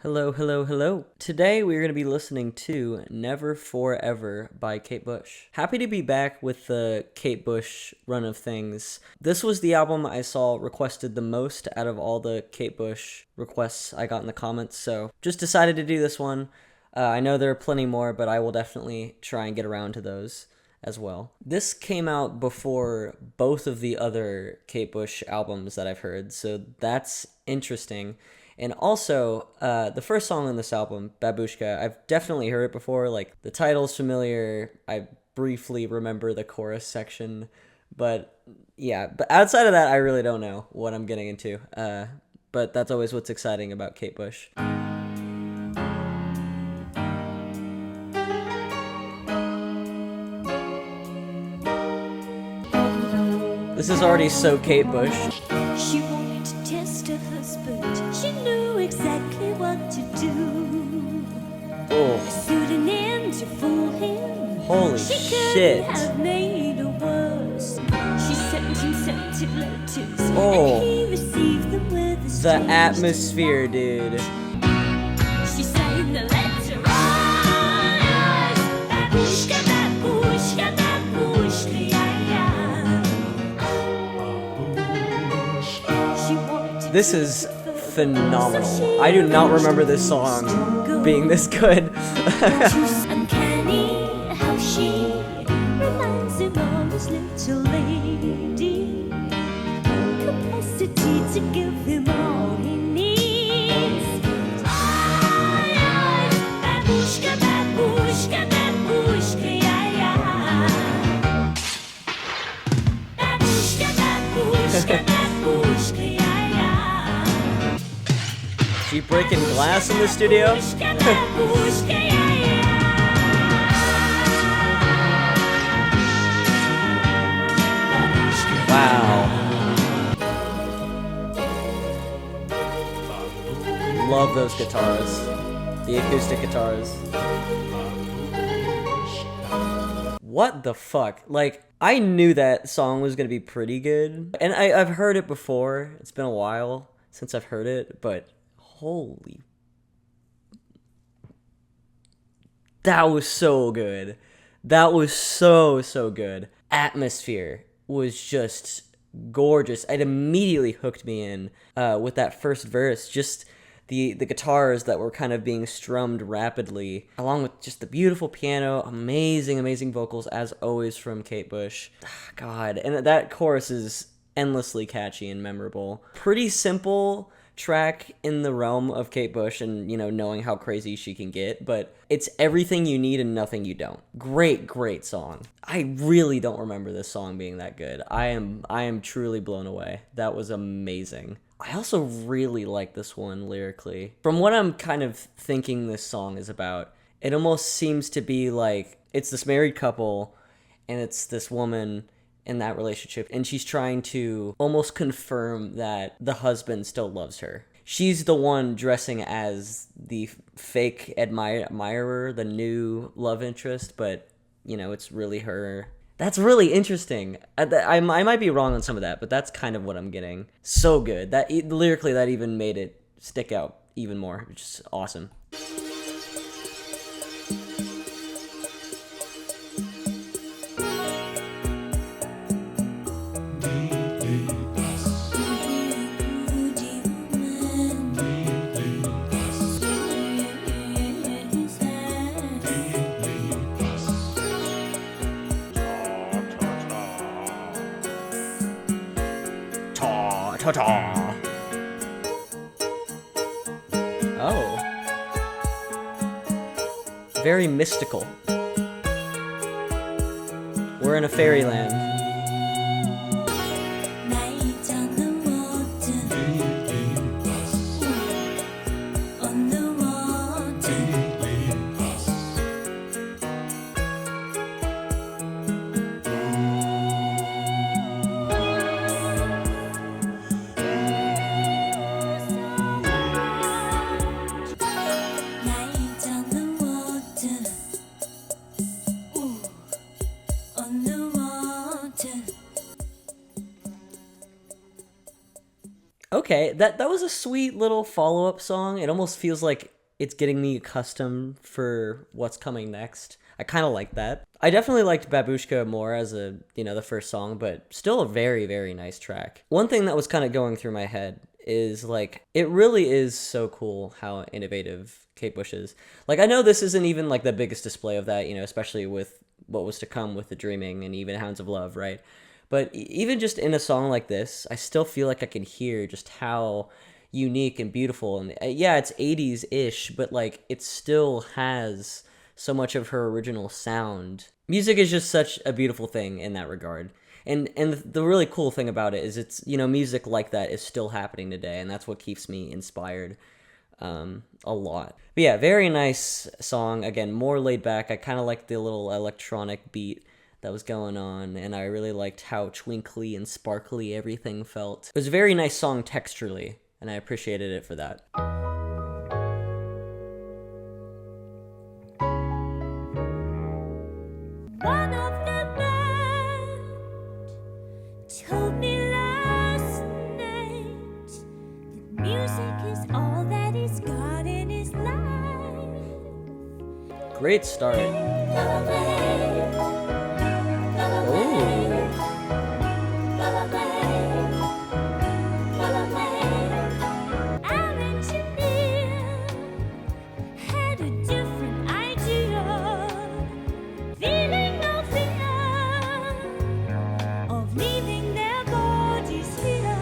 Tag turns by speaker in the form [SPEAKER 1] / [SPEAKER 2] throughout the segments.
[SPEAKER 1] Hello, hello, hello. Today we're going to be listening to Never Forever by Kate Bush. Happy to be back with the Kate Bush run of things. This was the album I saw requested the most out of all the Kate Bush requests I got in the comments, so just decided to do this one. I know there are plenty more, but I will definitely try and get around to those as well. This came out before both of the other Kate Bush albums that I've heard, so that's interesting. And also, the first song on this album, Babooshka, I've definitely heard it before. Like, the title's familiar. I briefly remember the chorus section. But, yeah. But outside of that, I really don't know what I'm getting into. But that's always what's exciting about Kate Bush. This is already so Kate Bush.
[SPEAKER 2] She wanted to test her husband. She knew exactly what to do.
[SPEAKER 1] Oh.
[SPEAKER 2] Suiting in to fool him.
[SPEAKER 1] Holy
[SPEAKER 2] she
[SPEAKER 1] shit.
[SPEAKER 2] Couldn't have made it worse. She sent him scented letters.
[SPEAKER 1] Oh.
[SPEAKER 2] And he received them with a
[SPEAKER 1] The
[SPEAKER 2] strange
[SPEAKER 1] atmosphere, dude.
[SPEAKER 2] She sang the letter. Babooshka, babooshka, babooshka,
[SPEAKER 1] This is phenomenal. I do not remember this song being this good.
[SPEAKER 2] Uncanny how she reminds him of his little lady. Capacity to give him all he needs. Babooshka, babooshka, babooshka, Babooshka, babooshka, babooshka,
[SPEAKER 1] She breaking glass in the studio? Wow. Love those guitars. The acoustic guitars. What the fuck? Like, I knew that song was gonna be pretty good. And I've heard it before. It's been a while since I've heard it, but holy. That was so good. That was so good. Atmosphere was just gorgeous. It immediately hooked me in with that first verse. Just the guitars that were kind of being strummed rapidly, along with just the beautiful piano, amazing vocals, as always, from Kate Bush. God, and that chorus is endlessly catchy and memorable. Pretty simple track in the realm of Kate Bush and, you know, knowing how crazy she can get, but it's everything you need and nothing you don't. Great song. I really don't remember this song being that good. I am truly blown away. That was amazing. I also really like this one lyrically. From what I'm kind of thinking this song is about, it almost seems to be like it's this married couple and it's this woman in that relationship, and she's trying to almost confirm that the husband still loves her. She's the one dressing as the fake admirer, the new love interest, but, you know, it's really her. That's really interesting. I might be wrong on some of that, but that's kind of what I'm getting. So good. That lyrically, that even made it stick out even more, which is awesome. Ta-ta. Oh. Very mystical. We're in a fairyland.
[SPEAKER 2] Night on the water, on the water. Night on the water, on the water.
[SPEAKER 1] Okay, that was a sweet little follow-up song. It almost feels like it's getting me accustomed for what's coming next. I kind of like that. I definitely liked Babooshka more as the first song, but still a very, very nice track. One thing that was kind of going through my head is like, it really is so cool how innovative Kate Bush is. Like, I know this isn't even like the biggest display of that, especially with what was to come with The Dreaming and even Hounds of Love, right? But even just in a song like this, I still feel like I can hear just how unique and beautiful. And yeah, it's 80s ish, but like it still has so much of her original sound. Music is just such a beautiful thing in that regard. And the really cool thing about it is it's, music like that is still happening today, and that's what keeps me inspired a lot. But yeah, very nice song. Again, more laid back. I kind of like the little electronic beat that was going on, and I really liked how twinkly and sparkly everything felt. It was a very nice song texturally, and I appreciated it for that.
[SPEAKER 2] One of the band told me last night that music is all that he's got in his life.
[SPEAKER 1] Great start.
[SPEAKER 2] Our engineer had a different idea, feeling no fear of leaving their bodies here.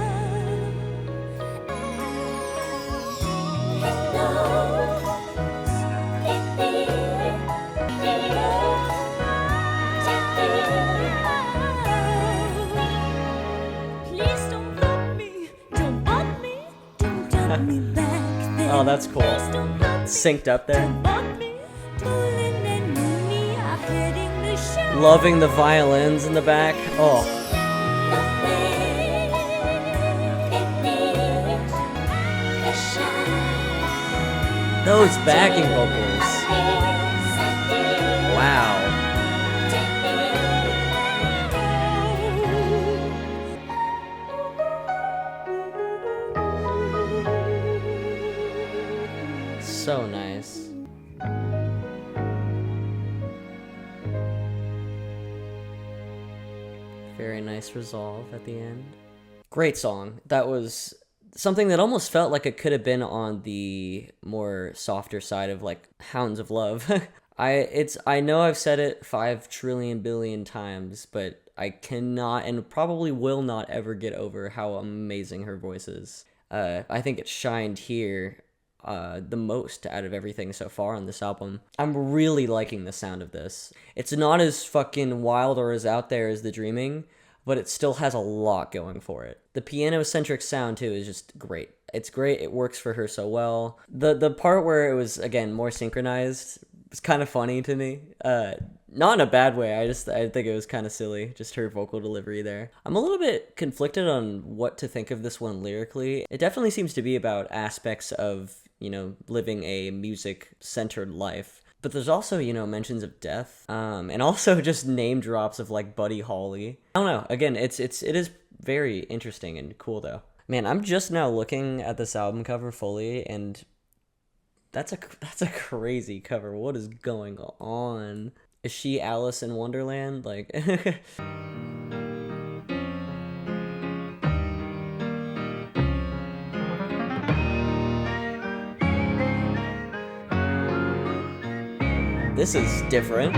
[SPEAKER 2] It knows, it please don't fuck me, don't bump me, don't dump me back there.
[SPEAKER 1] Oh, that's cool.
[SPEAKER 2] Please don't bump me,
[SPEAKER 1] Synced up there.
[SPEAKER 2] don't bump me. Doolin and Mooney are heading the show.
[SPEAKER 1] Loving the violins in the back. Oh, those backing vocals. Wow. So nice. Very nice resolve at the end. Great song. That was something that almost felt like it could have been on the more softer side of like Hounds of Love. I know I've said it 5 trillion billion times, but I cannot and probably will not ever get over how amazing her voice is. I think it shined here the most out of everything so far on this album. I'm really liking the sound of this. It's not as fucking wild or as out there as The Dreaming, but it still has a lot going for it. The piano-centric sound, too, is just great. It's great. It works for her so well. The part where it was, again, more synchronized was kind of funny to me. Not in a bad way. I think it was kind of silly, just her vocal delivery there. I'm a little bit conflicted on what to think of this one lyrically. It definitely seems to be about aspects of, living a music-centered life. But there's also, mentions of death, and also just name drops of like Buddy Holly. I don't know. Again, it is very interesting and cool though. Man, I'm just now looking at this album cover fully, and that's a crazy cover. What is going on? Is she Alice in Wonderland? Like. This is different.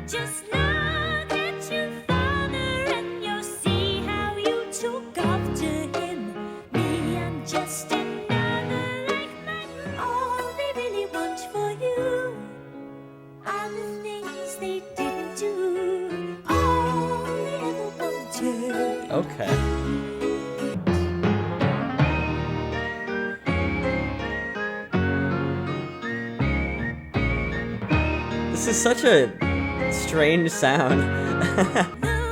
[SPEAKER 2] Just look at your father and you'll see how you took after him. Me, I'm just another like mine. All they really want for you are the things they didn't do. All they ever wanted.
[SPEAKER 1] Okay. This is such a strange sound.
[SPEAKER 2] The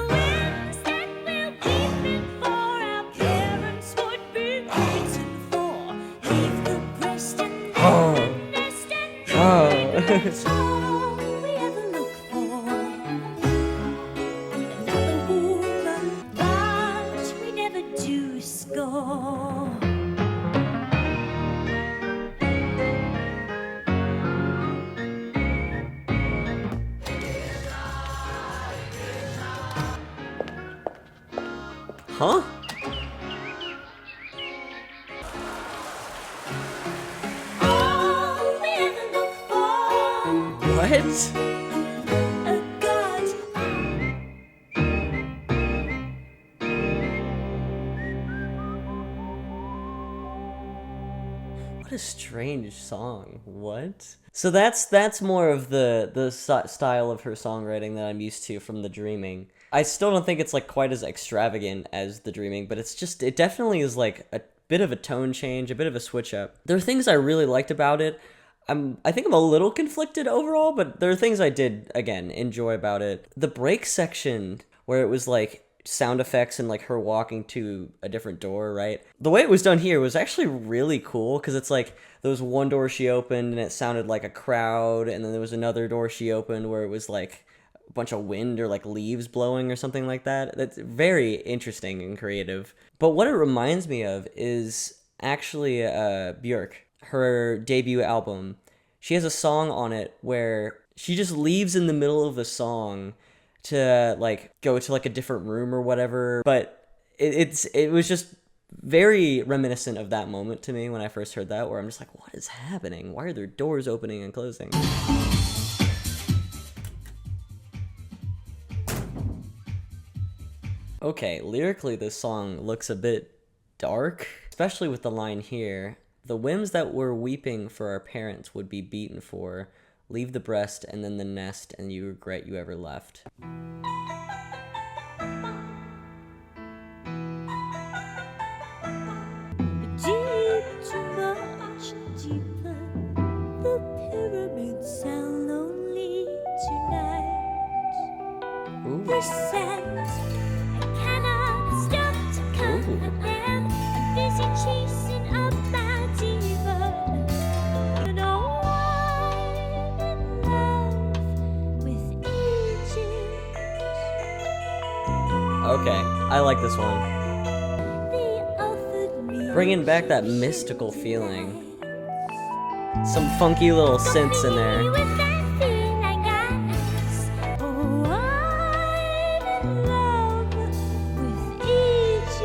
[SPEAKER 2] wings that we're weeping for, our parents would be waiting for. Leave the breast and
[SPEAKER 1] Oh.
[SPEAKER 2] the nest and
[SPEAKER 1] Oh.
[SPEAKER 2] that's all we ever look for. Another woman, but we never do score.
[SPEAKER 1] Huh?
[SPEAKER 2] All we ever look for,
[SPEAKER 1] What?
[SPEAKER 2] a God.
[SPEAKER 1] What a strange song. What? So that's more of the style of her songwriting that I'm used to from The Dreaming. I still don't think it's like quite as extravagant as The Dreaming, but it definitely is like a bit of a tone change, a bit of a switch up. There are things I really liked about it. I think I'm a little conflicted overall, but there are things I did again enjoy about it. The break section where it was like sound effects and like her walking to a different door, right? The way it was done here was actually really cool because it's like there was one door she opened and it sounded like a crowd, and then there was another door she opened where it was like a bunch of wind or like leaves blowing or something like that. That's very interesting and creative. But what it reminds me of is actually Björk, her debut album. She has a song on it where she just leaves in the middle of the song to like go to like a different room or whatever, but it was just very reminiscent of that moment to me when I first heard that, where I'm just like, what is happening? Why are there doors opening and closing? Okay, lyrically this song looks a bit dark, especially with the line here: the whims that we're weeping for our parents would be beaten for, leave the breast and then the nest, and you regret you ever left.
[SPEAKER 2] Deep, too much deeper. The pyramids sound lonely tonight.
[SPEAKER 1] Ooh.
[SPEAKER 2] The sands, I cannot stop to count
[SPEAKER 1] Ooh.
[SPEAKER 2] them. I'm busy chasing up my diva. No, I'm in love with Egypt.
[SPEAKER 1] Okay, I like this one.
[SPEAKER 2] They offered me
[SPEAKER 1] Bringing back that mystical feeling. Some funky little synths in there.
[SPEAKER 2] with that feeling I guess. Oh, I'm in love with Egypt.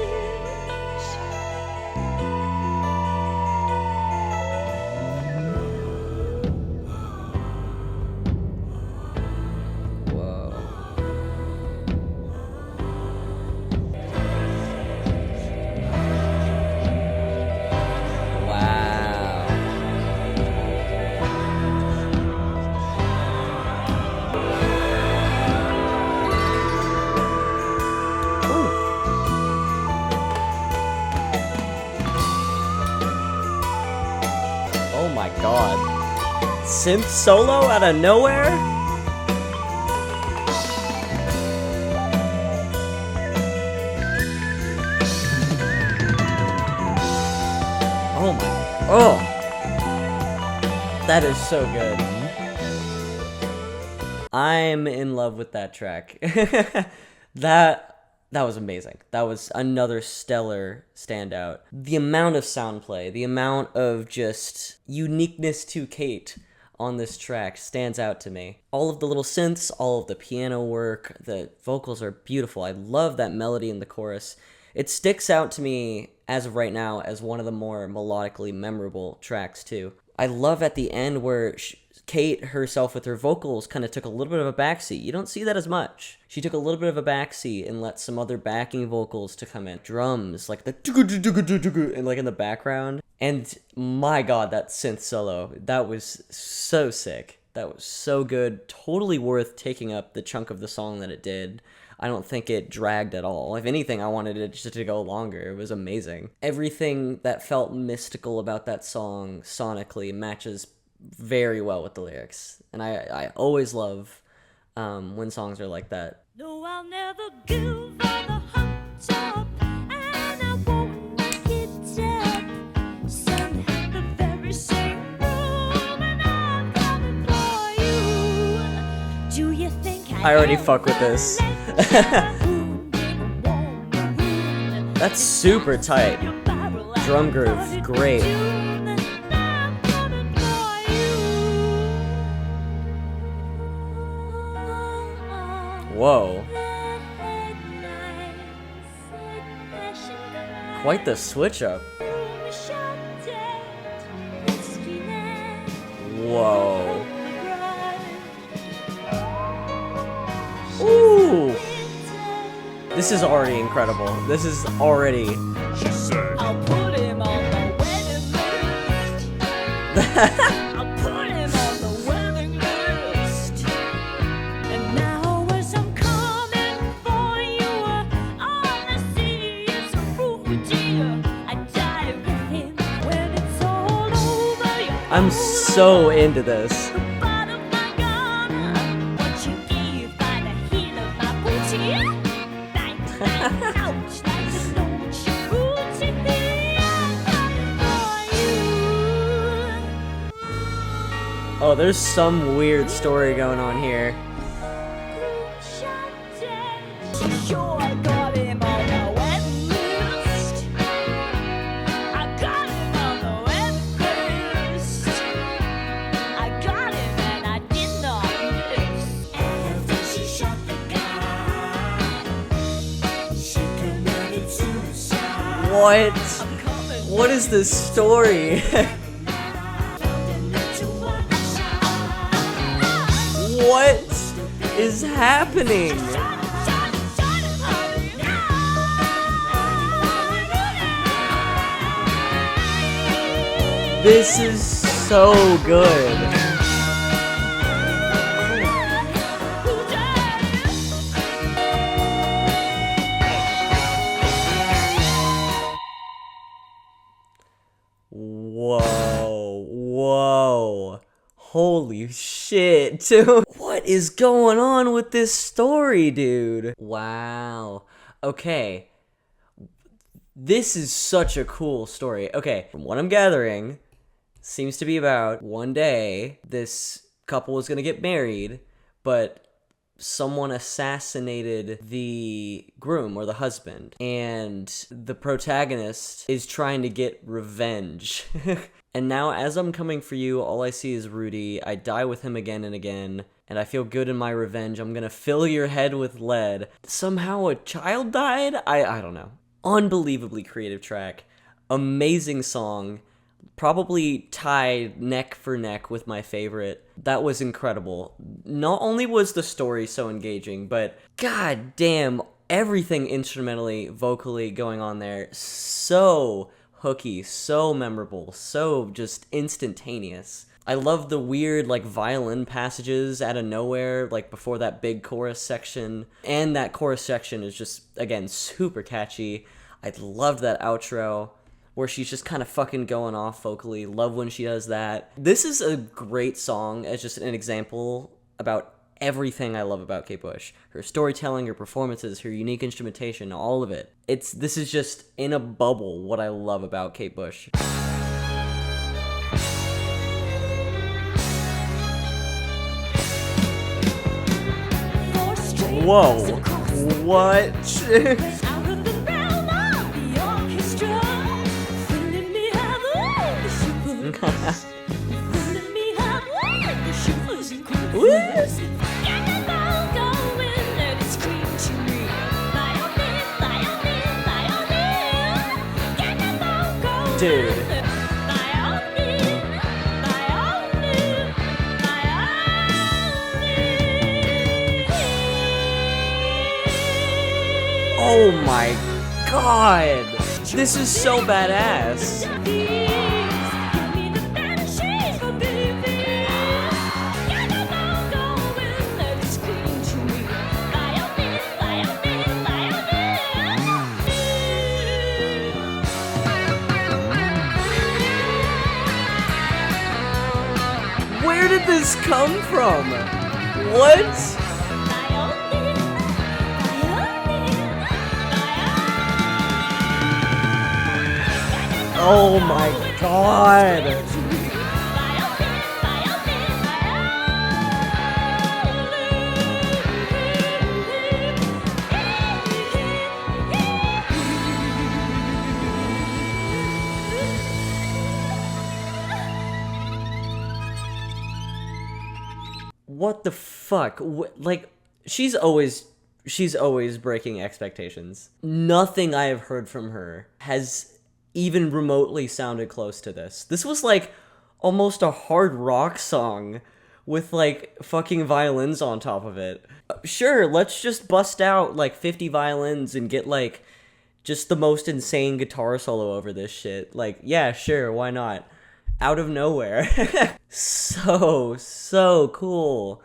[SPEAKER 1] Whoa. Wow. Ooh. Oh my god. Synth solo out of nowhere? Oh my. Oh! That is so good. I'm in love with that track. That was amazing. That was another stellar standout. The amount of sound play, the amount of just uniqueness to Kate on this track stands out to me. All of the little synths, all of the piano work, the vocals are beautiful. I love that melody in the chorus. It sticks out to me as of right now as one of the more melodically memorable tracks too. I love at the end where Kate herself with her vocals kind of took a little bit of a backseat. You don't see that as much. She took a little bit of a backseat and let some other backing vocals to come in. Drums, like the and like in the background. And my god, that synth solo, that was so sick. That was so good. Totally worth taking up the chunk of the song that it did. I don't think it dragged at all. If anything, I wanted it just to go longer. It was amazing. Everything that felt mystical about that song sonically matches very well with the lyrics. And I always love when songs are like that.
[SPEAKER 2] No, I'll never give on the hot top, and I won't make it up. Sun had the very same room, and I'm coming for you. Do you think
[SPEAKER 1] I already fuck with this. That's super tight. Drum groove, great. Whoa. Quite the switch up. Whoa. Ooh. This is already incredible. This is already.
[SPEAKER 2] She said, I'll put him on the wedding list. I'll put him on the wedding list. And now as I'm coming for you, all I see is a fruity. I die with him when it's all over.
[SPEAKER 1] I'm so into this.
[SPEAKER 2] The part of my gun, what you gave by the heel of my booty. Bang, bang, ouch, like a note. Booty, I'm coming for you.
[SPEAKER 1] Oh, there's some weird story going on here.
[SPEAKER 2] Sure, I got him on the wedding list. I got him on the wedding list. I got him and I did not miss. After she shot the guy, she committed suicide.
[SPEAKER 1] What?
[SPEAKER 2] I'm coming.
[SPEAKER 1] What is this story? What is happening? This is so good. Whoa, whoa. Holy shit, dude. What is going on with this story, dude? Wow. Okay. This is such a cool story. Okay, from what I'm gathering, seems to be about one day this couple was gonna get married, but someone assassinated the groom or the husband, and the protagonist is trying to get revenge. And now, as I'm coming for you, all I see is Rudy. I die with him again and again, and I feel good in my revenge. I'm gonna fill your head with lead. Somehow a child died? I don't know. Unbelievably creative track. Amazing song. Probably tied neck for neck with my favorite. That was incredible. Not only was the story so engaging, but god damn, everything instrumentally, vocally going on there, so hooky, so memorable, so just instantaneous. I love the weird, like, violin passages out of nowhere, like, before that big chorus section. And that chorus section is just, again, super catchy. I loved that outro, where she's just kind of fucking going off vocally. Love when she does that. This is a great song as just an example about everything I love about Kate Bush. Her storytelling, her performances, her unique instrumentation, all of it. This is just in a bubble what I love about Kate Bush. Whoa. What?
[SPEAKER 2] Out of the realm of the orchestra, filling me up with the shivers. Filling me up with the shivers and quivers. Get the ball going, let it scream to me. Violin, violin, violin. Get the ball going.
[SPEAKER 1] Dude.
[SPEAKER 2] Violin, violin, violin.
[SPEAKER 1] Oh my god! This is so badass. Where did this come from? What? Oh my god! What the fuck? Like, she's always She's always breaking expectations. Nothing I have heard from her has even remotely sounded close to this. This was like almost a hard rock song with like fucking violins on top of it. Sure, let's just bust out like 50 violins and get like just the most insane guitar solo over this shit. Like, yeah, sure, why not? Out of nowhere. So cool.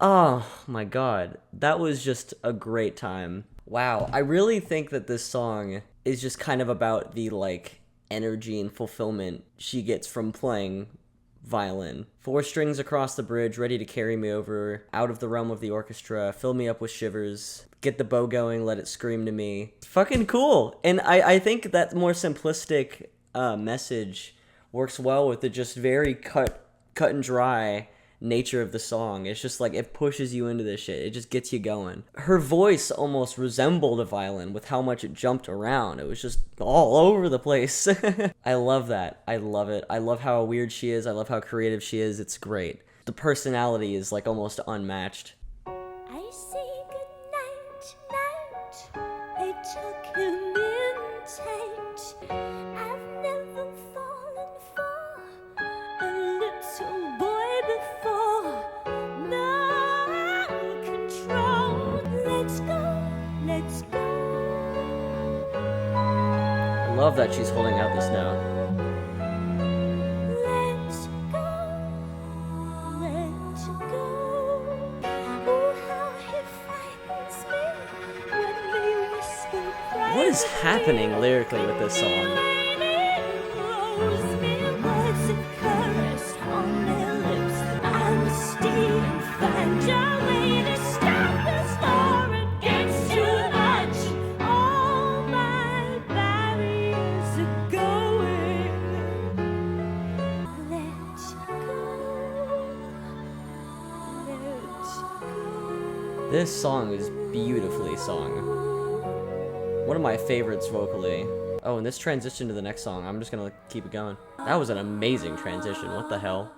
[SPEAKER 1] Oh my god, that was just a great time. Wow, I really think that this song is just kind of about the like energy and fulfillment she gets from playing violin. 4 strings across the bridge, ready to carry me over, out of the realm of the orchestra, fill me up with shivers, get the bow going, let it scream to me. Fucking cool. And I think that more simplistic message works well with the just very cut and dry nature of the song. It's just like it pushes you into this shit. It just gets you going. Her voice almost resembled a violin with how much it jumped around. It was just all over the place. I love that. I love it. I love how weird she is. I love how creative she is. It's great. The personality is like almost unmatched.
[SPEAKER 2] I say goodnight, night. I took him in tight. I've never fallen for a little boy before. No control. Let's go, let's go.
[SPEAKER 1] I love that she's holding out this note.
[SPEAKER 2] Let's go, let's go. Oh, how he frightens me when they whisper quietly.
[SPEAKER 1] What is happening lyrically with this song? This song is beautifully sung. One of my favorites vocally. Oh, and this transition to the next song, I'm just gonna keep it going. That was an amazing transition, what the hell?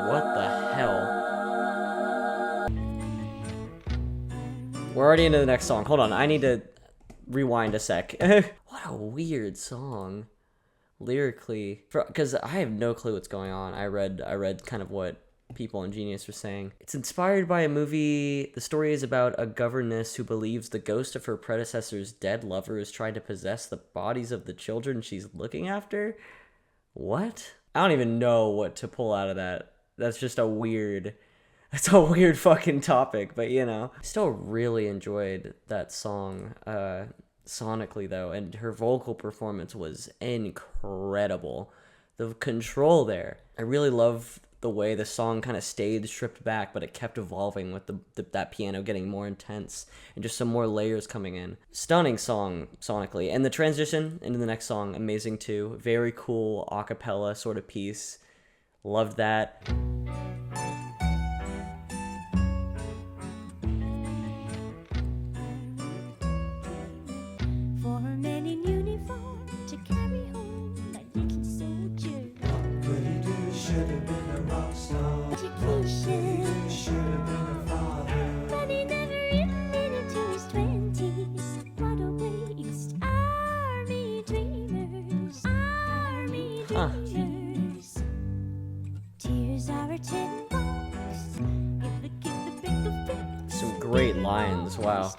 [SPEAKER 1] What the hell? We're already into the next song. Hold on, I need to rewind a sec. What a weird song. Lyrically, because I have no clue what's going on. I read kind of what people on Genius were saying. It's inspired by a movie. The story is about a governess who believes the ghost of her predecessor's dead lover is trying to possess the bodies of the children she's looking after. What? I don't even know what to pull out of that. That's just a weird... That's a weird fucking topic, but you know. Still really enjoyed that song, sonically though, and her vocal performance was incredible. The control there. I really love the way the song kind of stayed stripped back, but it kept evolving with that piano getting more intense and just some more layers coming in. Stunning song sonically, and the transition into the next song, amazing too. Very cool a cappella sort of piece. Loved that. Some great lines, wow.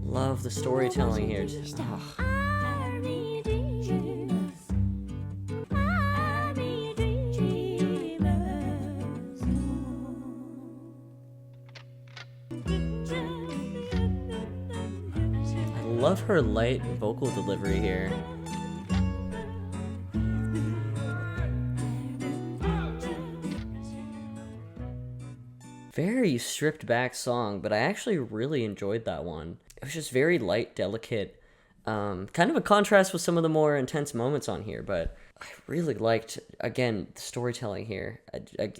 [SPEAKER 1] Love the storytelling here. Oh. I love her light vocal delivery here. Very stripped back song, but I actually really enjoyed that one. It was just very light, delicate, Kind of a contrast with some of the more intense moments on here, but I really liked, again, the storytelling here. I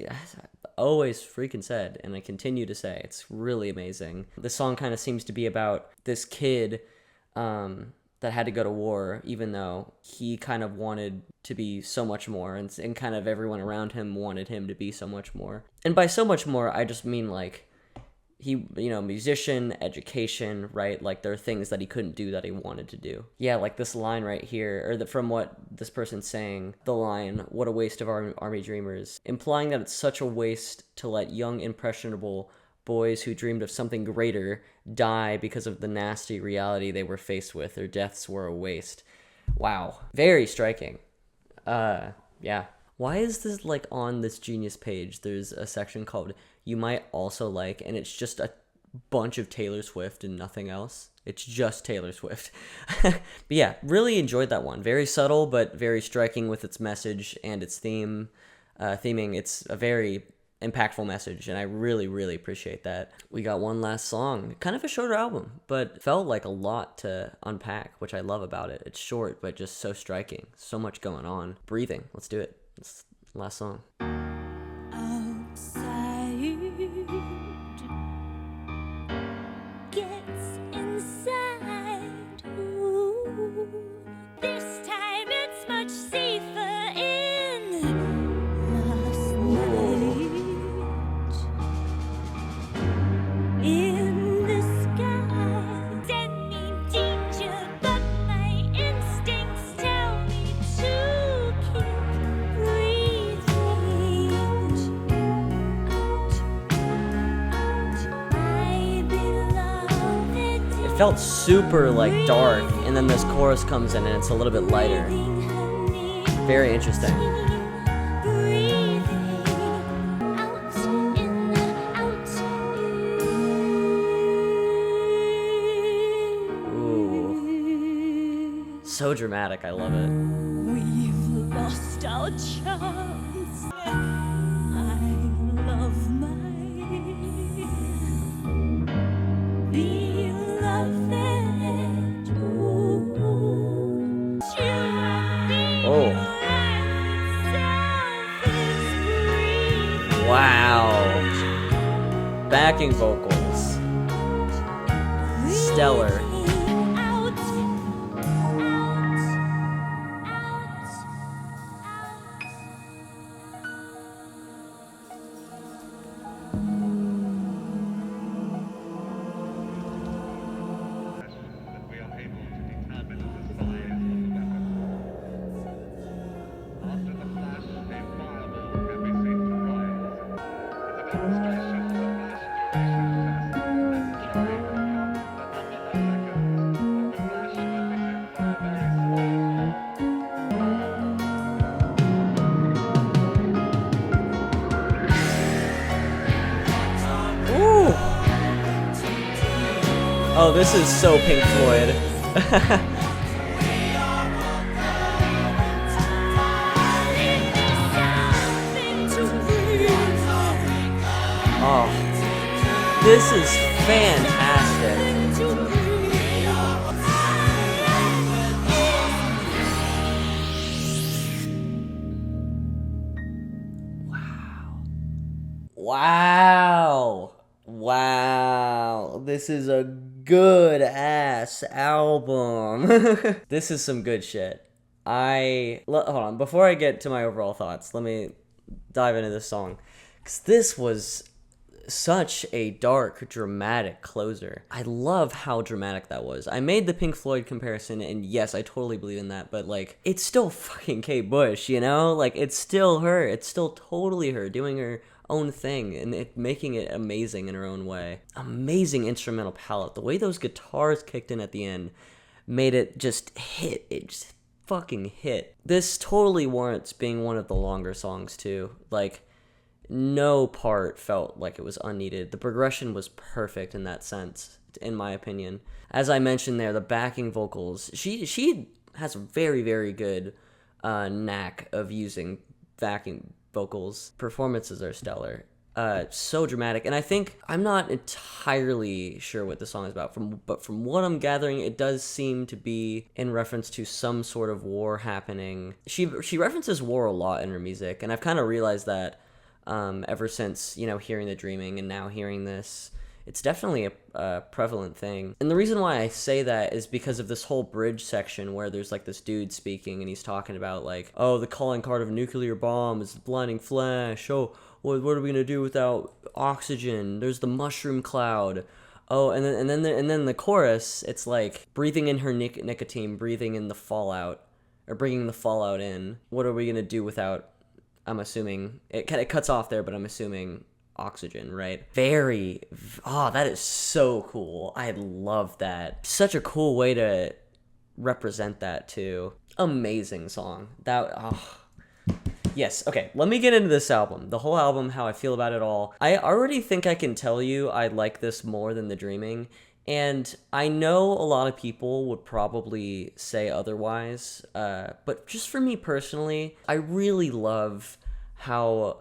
[SPEAKER 1] always freaking said, and I continue to say, it's really amazing. The song kind of seems to be about this kid that had to go to war, even though he kind of wanted to be so much more, and kind of everyone around him wanted him to be so much more. And by so much more, I just mean like, he, musician, education, right? Like, there are things that he couldn't do that he wanted to do. Yeah, like this line right here, or from what this person's saying, the line, "What a waste of army dreamers," implying that it's such a waste to let young, impressionable boys who dreamed of something greater die because of the nasty reality they were faced with. Their deaths were a waste. Wow. Very striking. Yeah. Why is this, like, on this Genius page, there's a section called "You Might Also Like," and it's just a bunch of Taylor Swift and nothing else? It's just Taylor Swift. But yeah, really enjoyed that one. Very subtle, but very striking with its message and its theming. It's a very impactful message, and I really, really appreciate that. We got one last song. Kind of a shorter album, but felt like a lot to unpack, which I love about it. It's short, but just so striking. So much going on. Breathing. Let's do it. It's the last song.
[SPEAKER 2] Outside gets inside. Ooh. This time it's much safer in last night. In the sky, send me danger, but my instincts tell me to keep breathing. My beloved
[SPEAKER 1] It felt super, like, dark, and then this chorus comes in and it's a little bit lighter. Very interesting. Ooh. So dramatic. I love it.
[SPEAKER 2] We've lost our chance. I love my beloved. Ooh.
[SPEAKER 1] Oh. Wow. Backing vocals. Stellar.
[SPEAKER 3] That we are able to determine the size of the weapon. After the flash, a fireball can be seen to rise. As a demonstration, the flash duration test demonstrated that the number of seconds of the flash emitted are very small.
[SPEAKER 1] Ooh. Oh, this is so Pink Floyd. Oh, this is fantastic. Wow. Wow. This is a good ass album. This is some good shit. Hold on, before I get to my overall thoughts, let me dive into this song, because this was such a dark, dramatic closer. I love how dramatic that was. I made the Pink Floyd comparison, and yes, I totally believe in that, but, like, it's still fucking Kate Bush, you know? Like, it's still her. It's still totally her doing her own thing and making it amazing in her own way. Amazing instrumental palette. The way those guitars kicked in at the end made it just hit. It just fucking hit. This totally warrants being one of the longer songs, too. Like, no part felt like it was unneeded. The progression was perfect in that sense, in my opinion. As I mentioned there, the backing vocals, she has a very, very good knack of using backing vocals. Performances are stellar. So dramatic. And I think I'm not entirely sure what the song is about, but from what I'm gathering, it does seem to be in reference to some sort of war happening. She references war a lot in her music, and I've kind of realized that ever since, you know, hearing The Dreaming and now hearing this. It's definitely a prevalent thing. And the reason why I say that is because of this whole bridge section where there's like this dude speaking and he's talking about like, oh, the calling card of a nuclear bomb is the blinding flash. Oh, what are we gonna do without oxygen? There's the mushroom cloud. Oh, and then the chorus, it's like breathing in her nicotine, breathing in the fallout, or bringing the fallout in. What are we gonna do without? I'm assuming it cuts off there, but I'm assuming oxygen, right? That is so cool. I love that. Such a cool way to represent that too. Amazing song. Yes, okay, let me get into this album. The whole album, how I feel about it all. I already think I can tell you I like this more than The Dreaming, and I know a lot of people would probably say otherwise, but just for me personally, I really love how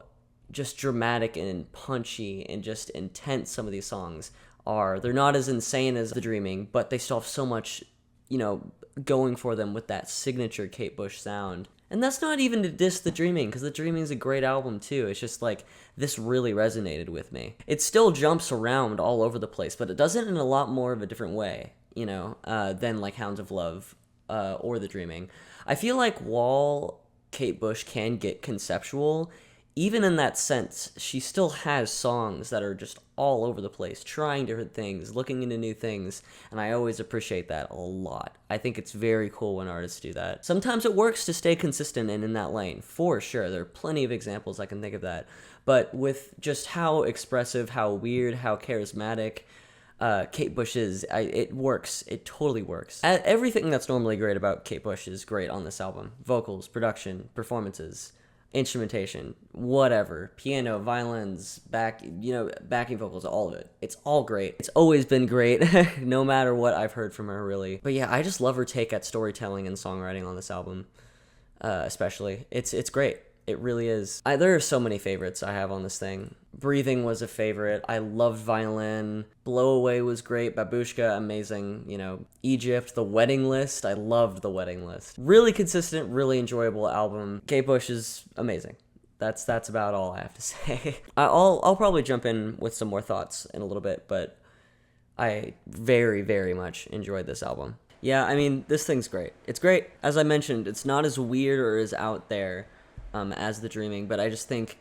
[SPEAKER 1] just dramatic and punchy and just intense some of these songs are. They're not as insane as The Dreaming, but they still have so much, you know, going for them with that signature Kate Bush sound. And that's not even to diss The Dreaming, because The Dreaming is a great album too. It's just like, this really resonated with me. It still jumps around all over the place, but it does it in a lot more of a different way, you know, than like Hounds of Love or The Dreaming. I feel like while Kate Bush can get conceptual, even in that sense, she still has songs that are just all over the place, trying different things, looking into new things, and I always appreciate that a lot. I think it's very cool when artists do that. Sometimes it works to stay consistent and in that lane, for sure. There are plenty of examples I can think of that. But with just how expressive, how weird, how charismatic Kate Bush is, it works. It totally works. Everything that's normally great about Kate Bush is great on this album. Vocals, production, performances, instrumentation, whatever, piano, violins, backing vocals, all of it. It's all great. It's always been great, no matter what I've heard from her, really. But yeah, I just love her take at storytelling and songwriting on this album, especially. It's great. It really is. There are so many favorites I have on this thing. Breathing was a favorite. I loved Violin. Blow Away was great. Babooshka, amazing. You know, Egypt, The Wedding List. I loved The Wedding List. Really consistent, really enjoyable album. Kate Bush is amazing. That's about all I have to say. I'll probably jump in with some more thoughts in a little bit, but I very, very much enjoyed this album. Yeah, I mean, this thing's great. It's great. As I mentioned, it's not as weird or as out there as The Dreaming, but I just think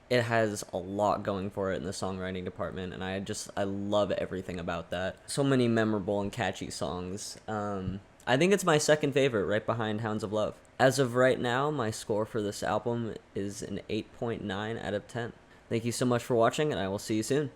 [SPEAKER 1] it has a lot going for it in the songwriting department, and I love everything about that. So many memorable and catchy songs. I think it's my second favorite, right behind Hounds of Love. As of right now, my score for this album is an 8.9 out of 10. Thank you so much for watching, and I will see you soon.